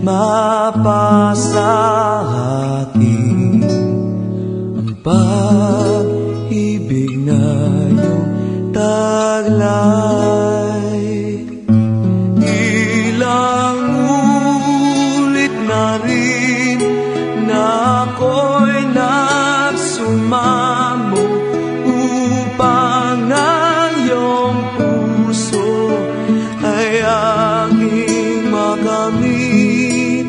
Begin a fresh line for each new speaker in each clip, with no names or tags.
mapasa akin ang pag-ibig na iyong taglay. Ilang ulit na rin na ako'y nagsumamo upang ang iyong puso ay aking makamit.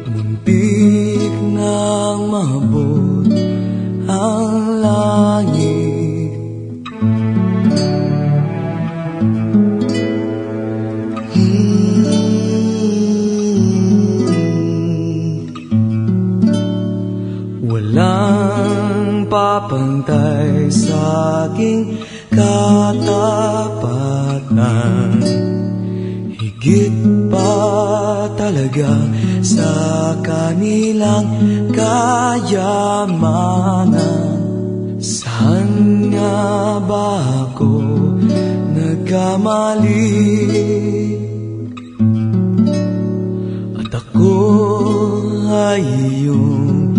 Muntik nang maabot ang langit. Walang papantay sa aking katapatan, higit pa talaga sa kanilang kayamanan. Saan nga ba ako nagkamali? At ako ay iyong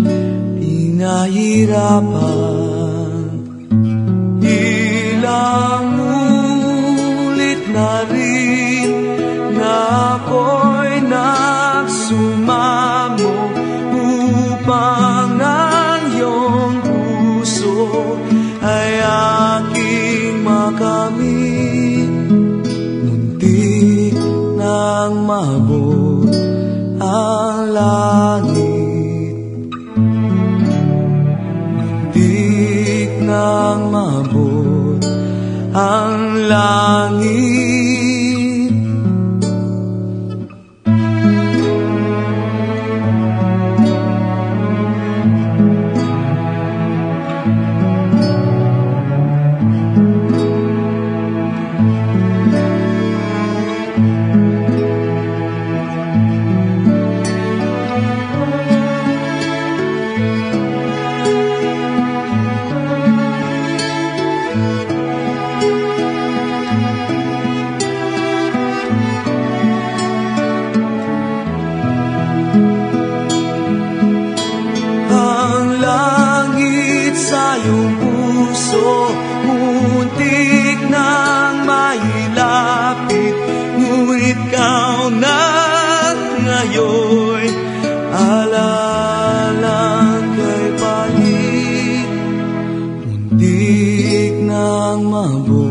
pinahirapan. Ilang ulit na rin na ako'y nagsumamo upang ang iyong puso ay aking makamit. Muntik nang maabot ang langit. Muntik nang maabot ang langit. Sa iyong puso, muntik nang mailapit, ngunit ikaw na ngayon alalang kay palit. Muntik nang mabuhay